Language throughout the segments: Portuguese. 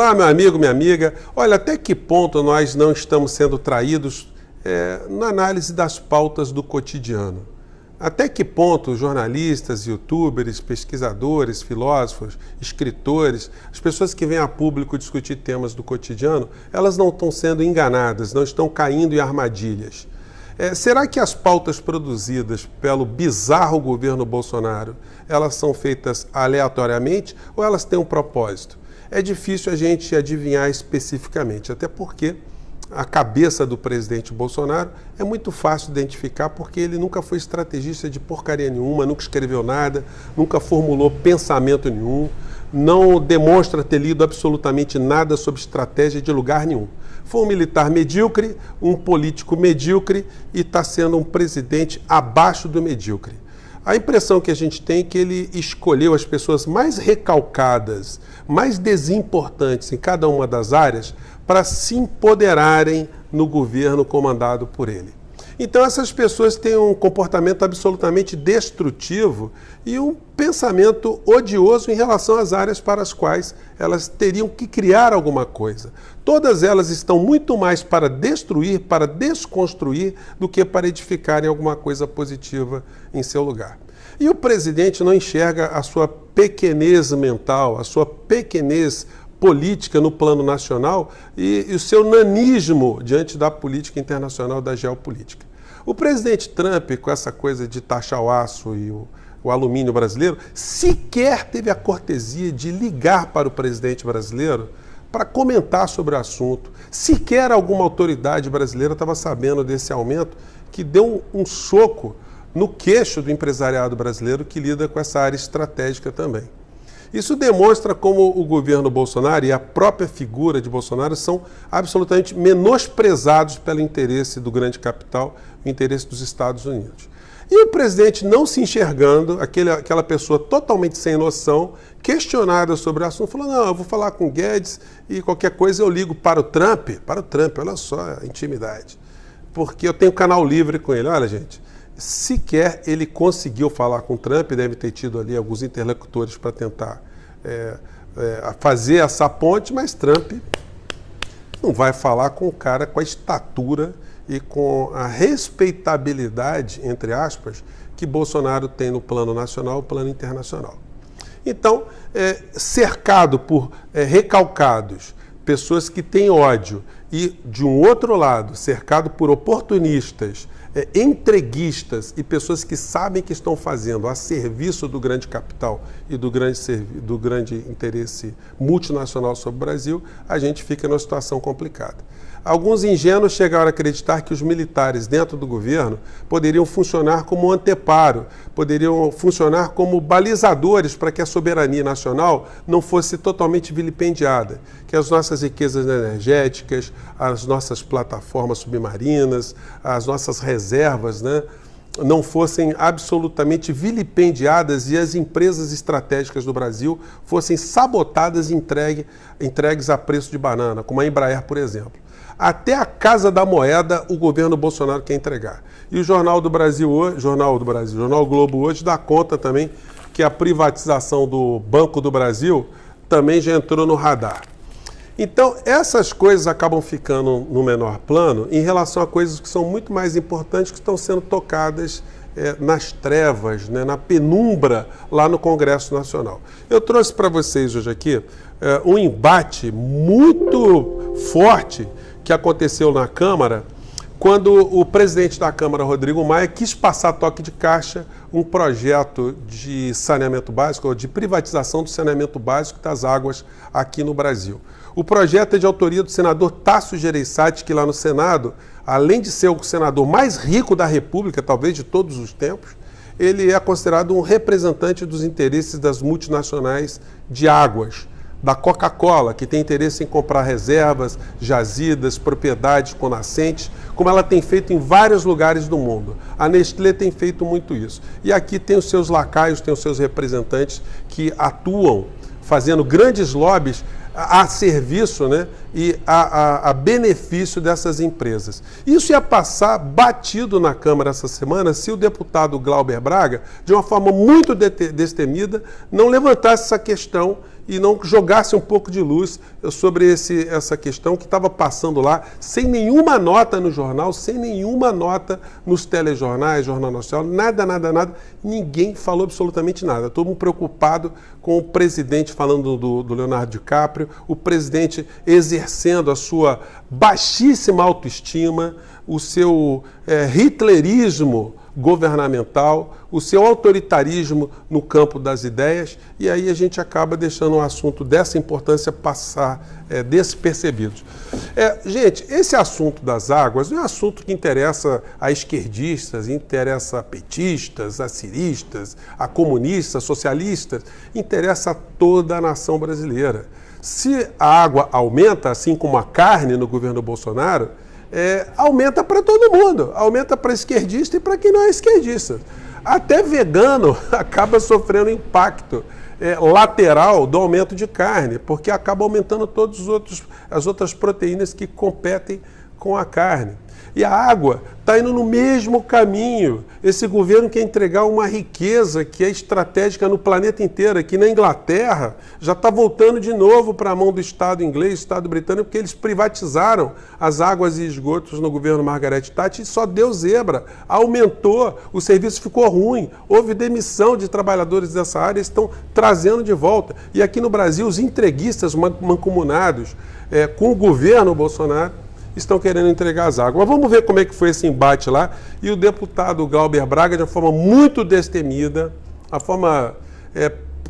Olá, meu amigo, minha amiga. Olha, até que ponto nós não estamos sendo traídos na análise das pautas do cotidiano? Até que ponto jornalistas, youtubers, pesquisadores, filósofos, escritores, as pessoas que vêm a público discutir temas do cotidiano, elas não estão sendo enganadas, não estão caindo em armadilhas? Será que as pautas produzidas pelo bizarro governo Bolsonaro, elas são feitas aleatoriamente ou elas têm um propósito? É difícil a gente adivinhar especificamente, até porque a cabeça do presidente Bolsonaro é muito fácil de identificar porque ele nunca foi estrategista de porcaria nenhuma, nunca escreveu nada, nunca formulou pensamento nenhum, não demonstra ter lido absolutamente nada sobre estratégia de lugar nenhum. Foi um militar medíocre, um político medíocre e está sendo um presidente abaixo do medíocre. A impressão que a gente tem é que ele escolheu as pessoas mais recalcadas, mais desimportantes em cada uma das áreas para se empoderarem no governo comandado por ele. Então essas pessoas têm um comportamento absolutamente destrutivo e um pensamento odioso em relação às áreas para as quais elas teriam que criar alguma coisa. Todas elas estão muito mais para destruir, para desconstruir, do que para edificarem alguma coisa positiva em seu lugar. E o presidente não enxerga a sua pequenez mental, a sua pequenez política no plano nacional e o seu nanismo diante da política internacional, da geopolítica. O presidente Trump, com essa coisa de taxar o aço e o alumínio brasileiro, sequer teve a cortesia de ligar para o presidente brasileiro para comentar sobre o assunto. Sequer alguma autoridade brasileira estava sabendo desse aumento que deu um soco no queixo do empresariado brasileiro que lida com essa área estratégica também. Isso demonstra como o governo Bolsonaro e a própria figura de Bolsonaro são absolutamente menosprezados pelo interesse do grande capital, o interesse dos Estados Unidos. E o presidente não se enxergando, aquela pessoa totalmente sem noção, questionada sobre o assunto, falou, não, eu vou falar com o Guedes e qualquer coisa eu ligo para o Trump, olha só a intimidade, porque eu tenho canal livre com ele. Olha, gente, sequer ele conseguiu falar com o Trump, deve ter tido ali alguns interlocutores para tentar fazer essa ponte, mas Trump não vai falar com o cara com a estatura e com a respeitabilidade, entre aspas, que Bolsonaro tem no plano nacional e plano internacional. Então, cercado por recalcados, pessoas que têm ódio, e, de um outro lado, cercado por oportunistas, entreguistas e pessoas que sabem que estão fazendo a serviço do grande capital e do grande interesse multinacional sobre o Brasil, a gente fica numa situação complicada. Alguns ingênuos chegaram a acreditar que os militares dentro do governo poderiam funcionar como anteparo, poderiam funcionar como balizadores para que a soberania nacional não fosse totalmente vilipendiada, que as nossas riquezas energéticas, as nossas plataformas submarinas, as nossas reservas, não fossem absolutamente vilipendiadas e as empresas estratégicas do Brasil fossem sabotadas e entregues a preço de banana, como a Embraer, por exemplo. Até a Casa da Moeda o governo Bolsonaro quer entregar. E o Jornal do Brasil hoje, Jornal Globo hoje dá conta também que a privatização do Banco do Brasil também já entrou no radar. Então, essas coisas acabam ficando no menor plano em relação a coisas que são muito mais importantes, que estão sendo tocadas nas trevas, na penumbra, lá no Congresso Nacional. Eu trouxe para vocês hoje aqui um embate muito forte que aconteceu na Câmara, quando o presidente da Câmara, Rodrigo Maia, quis passar toque de caixa um projeto de saneamento básico, ou de privatização do saneamento básico das águas aqui no Brasil. O projeto é de autoria do senador Tasso Gereissati, que lá no Senado, além de ser o senador mais rico da República, talvez de todos os tempos, ele é considerado um representante dos interesses das multinacionais de águas, da Coca-Cola, que tem interesse em comprar reservas, jazidas, propriedades com nascentes, como ela tem feito em vários lugares do mundo. A Nestlé tem feito muito isso. E aqui tem os seus lacaios, tem os seus representantes que atuam fazendo grandes lobbies a serviço, e a benefício dessas empresas. Isso ia passar batido na Câmara essa semana se o deputado Glauber Braga, de uma forma muito destemida, não levantasse essa questão e não jogasse um pouco de luz sobre essa questão que estava passando lá, sem nenhuma nota no jornal, sem nenhuma nota nos telejornais, Jornal Nacional, nada. Ninguém falou absolutamente nada. Todo mundo preocupado com o presidente falando do Leonardo DiCaprio, o presidente exercendo a sua baixíssima autoestima, o seu hitlerismo governamental, o seu autoritarismo no campo das ideias, e aí a gente acaba deixando um assunto dessa importância passar despercebido. Gente, esse assunto das águas não é um assunto que interessa a esquerdistas, interessa a petistas, a ciristas, a comunistas, socialistas, interessa a toda a nação brasileira. Se a água aumenta, assim como a carne no governo Bolsonaro, aumenta para todo mundo, aumenta para esquerdista e para quem não é esquerdista. Até vegano acaba sofrendo impacto lateral do aumento de carne, porque acaba aumentando as outras proteínas que competem com a carne. E a água está indo no mesmo caminho. Esse governo quer entregar uma riqueza que é estratégica no planeta inteiro. Aqui na Inglaterra já está voltando de novo para a mão do Estado inglês, Estado britânico, porque eles privatizaram as águas e esgotos no governo Margaret Thatcher e só deu zebra. Aumentou, o serviço ficou ruim, houve demissão de trabalhadores dessa área, estão trazendo de volta. E aqui no Brasil, os entreguistas mancomunados com o governo Bolsonaro estão querendo entregar as águas. Mas vamos ver como é que foi esse embate lá. E o deputado Glauber Braga, de uma forma muito destemida, a forma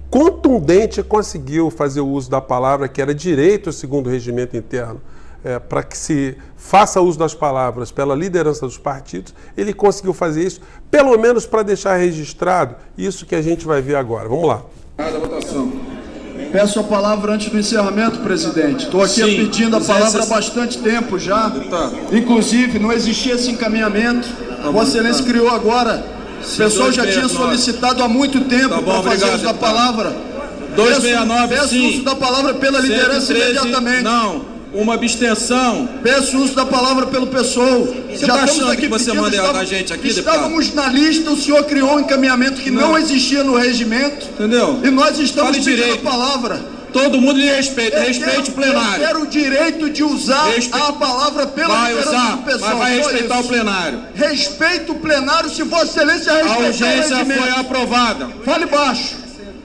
contundente, conseguiu fazer o uso da palavra, que era direito, segundo o regimento interno, para que se faça uso das palavras pela liderança dos partidos. Ele conseguiu fazer isso, pelo menos para deixar registrado isso que a gente vai ver agora. Vamos lá. Peço a palavra antes do encerramento, presidente. Estou aqui pedindo a palavra há bastante tempo já. Inclusive, não existia esse encaminhamento. Vossa Excelência criou agora. O pessoal já tinha solicitado há muito tempo para fazer uso da palavra. 269, peço uso da palavra pela liderança imediatamente. Não, uma abstenção. Peço uso da palavra pelo pessoal. Você está achando que você manda a gente aqui, estávamos na lista, o senhor criou um encaminhamento que não existia no regimento. Entendeu? E nós estamos pedindo direito. A palavra. Todo mundo lhe respeita, respeite o plenário. Eu quero o direito de usar a palavra pela liderança do pessoal. Mas vai respeitar o plenário. Respeito o plenário se Vossa Excelência respeitar o regimento. A urgência foi aprovada. Fale baixo.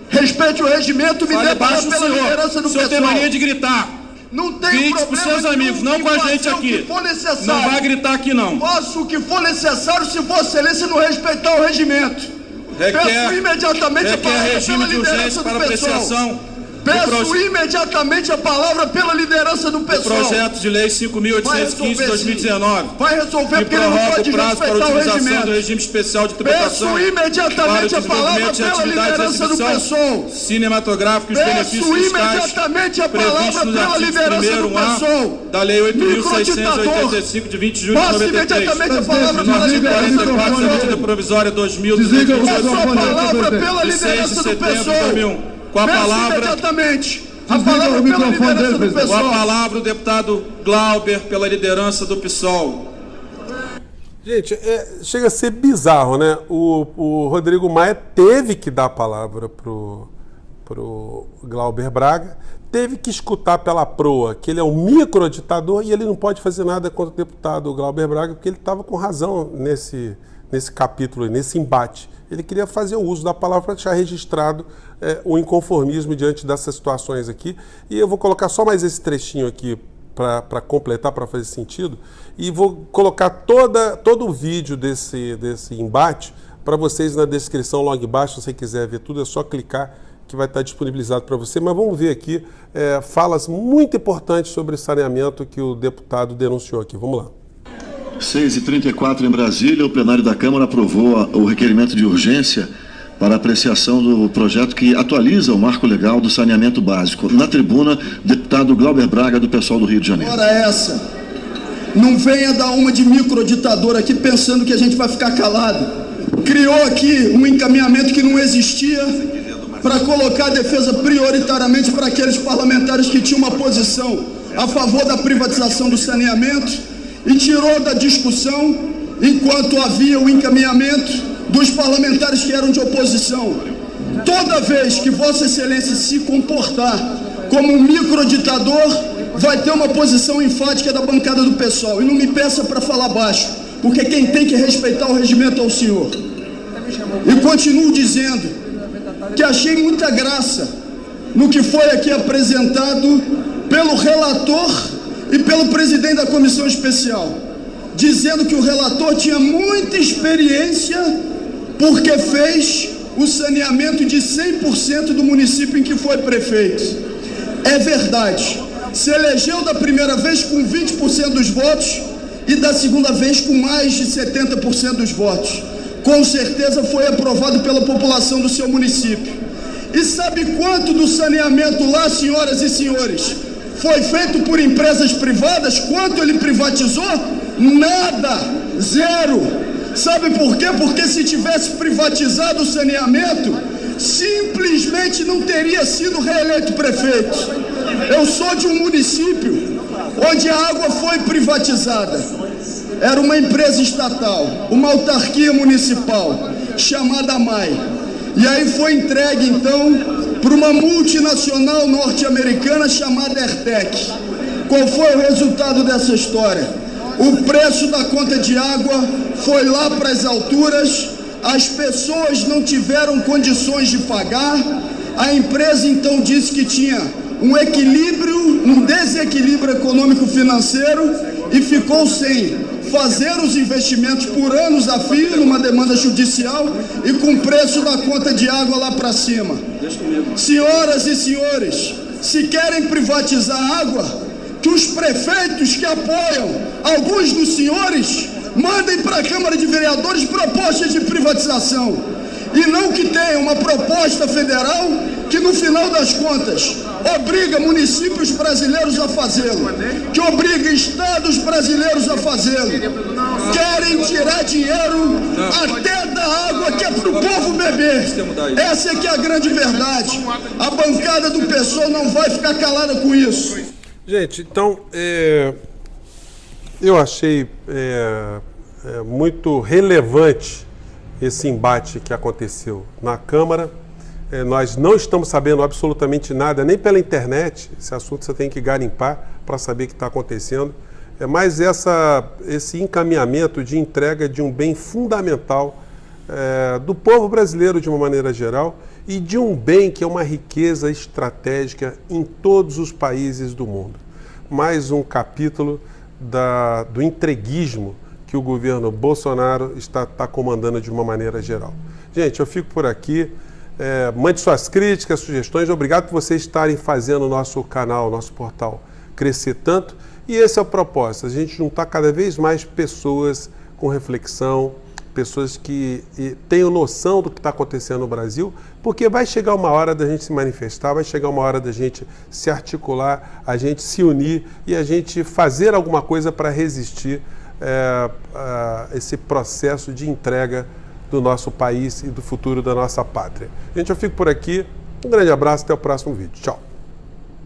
Respeite o regimento, me dê palavra pela liderança do pessoal. O senhor tem mania de gritar. Não tem problema. Com seus amigos, não com a gente aqui. Não vai gritar aqui, não. Faço o que for necessário se Vossa Excelência não respeitar o regimento. Peço imediatamente a palavra pela liderança do pessoal. Peço imediatamente a palavra pela liderança do pessoal. O projeto de lei 5.815 de 2019. Vai resolver porque ele não pode respeitar o regimento. Do regime especial de tributação. Peço imediatamente a palavra pela liderança do pessoal. Cinematográfico e os benefícios fiscais. Peço imediatamente a palavra pela liderança do pessoal. Da lei 8.685 de 20 de julho de 93. Passo imediatamente a palavra pela liderança do pessoal. Medida provisória 2000. Peço a palavra pela liderança do pessoal. Com a palavra, imediatamente a palavra pela liderança do PSOL. Com a palavra o deputado Glauber pela liderança do PSOL. Gente, chega a ser bizarro, né? O Rodrigo Maia teve que dar a palavra pro Glauber Braga, teve que escutar pela proa que ele é um microditador e ele não pode fazer nada contra o deputado Glauber Braga, porque ele estava com razão nesse capítulo, nesse embate. Ele queria fazer o uso da palavra para deixar registrado o inconformismo diante dessas situações aqui. E eu vou colocar só mais esse trechinho aqui para completar, para fazer sentido. E vou colocar todo o vídeo desse embate para vocês na descrição logo embaixo. Se você quiser ver tudo, é só clicar que vai estar disponibilizado para você. Mas vamos ver aqui falas muito importantes sobre saneamento que o deputado denunciou aqui. Vamos lá. 6h34 em Brasília, o plenário da Câmara aprovou o requerimento de urgência para apreciação do projeto que atualiza o marco legal do saneamento básico. Na tribuna, deputado Glauber Braga, do PSOL do Rio de Janeiro. Ora essa, não venha dar uma de microditador aqui pensando que a gente vai ficar calado. Criou aqui um encaminhamento que não existia para colocar a defesa prioritariamente para aqueles parlamentares que tinham uma posição a favor da privatização do saneamento e tirou da discussão, enquanto havia o encaminhamento dos parlamentares que eram de oposição. toda vez que Vossa Excelência se comportar como um microditador, vai ter uma posição enfática da bancada do PSOL. E não me peça para falar baixo, porque quem tem que respeitar o regimento é o senhor. E continuo dizendo que achei muita graça no que foi aqui apresentado pelo relator e pelo presidente da comissão especial, dizendo que o relator tinha muita experiência porque fez o saneamento de 100% do município em que foi prefeito. É verdade, se elegeu da primeira vez com 20% dos votos e da segunda vez com mais de 70% dos votos. Com certeza foi aprovado pela população do seu município. E sabe quanto do saneamento lá, senhoras e senhores, foi feito por empresas privadas? Quanto ele privatizou? Nada, zero. Sabe por quê? Porque se tivesse privatizado o saneamento, simplesmente não teria sido reeleito prefeito. Eu sou de um município onde a água foi privatizada. Era uma empresa estatal, uma autarquia municipal, chamada AMAI. E aí foi entregue, então, para uma multinacional norte-americana chamada Airtec. Qual foi o resultado dessa história? O preço da conta de água foi lá para as alturas, as pessoas não tiveram condições de pagar, a empresa então disse que tinha um desequilíbrio econômico-financeiro e ficou sem fazer os investimentos por anos a fio numa demanda judicial e com o preço da conta de água lá para cima. Senhoras e senhores, se querem privatizar a água, que os prefeitos que apoiam alguns dos senhores mandem para a Câmara de Vereadores propostas de privatização e não que tenha uma proposta federal que no final das contas obriga municípios brasileiros a fazê-lo, que obriga estados brasileiros a fazê-lo. Querem tirar dinheiro até da água que é para o povo beber. Essa é que é a grande verdade. A bancada do PSOL não vai ficar calada com isso. Gente, então, eu achei muito relevante esse embate que aconteceu na Câmara. Nós não estamos sabendo absolutamente nada, nem pela internet. Esse assunto você tem que garimpar para saber o que está acontecendo. Mas esse encaminhamento de entrega de um bem fundamental do povo brasileiro de uma maneira geral e de um bem que é uma riqueza estratégica em todos os países do mundo. Mais um capítulo do entreguismo que o governo Bolsonaro está comandando de uma maneira geral. Gente, eu fico por aqui. Mande suas críticas, sugestões. Obrigado por vocês estarem fazendo o nosso canal, nosso portal crescer tanto. E esse é o propósito, a gente juntar cada vez mais pessoas com reflexão, pessoas que tenham noção do que está acontecendo no Brasil, porque vai chegar uma hora da gente se manifestar, vai chegar uma hora da gente se articular, a gente se unir e a gente fazer alguma coisa para resistir a esse processo de entrega do nosso país e do futuro da nossa pátria. Gente, eu fico por aqui. Um grande abraço, até o próximo vídeo. Tchau.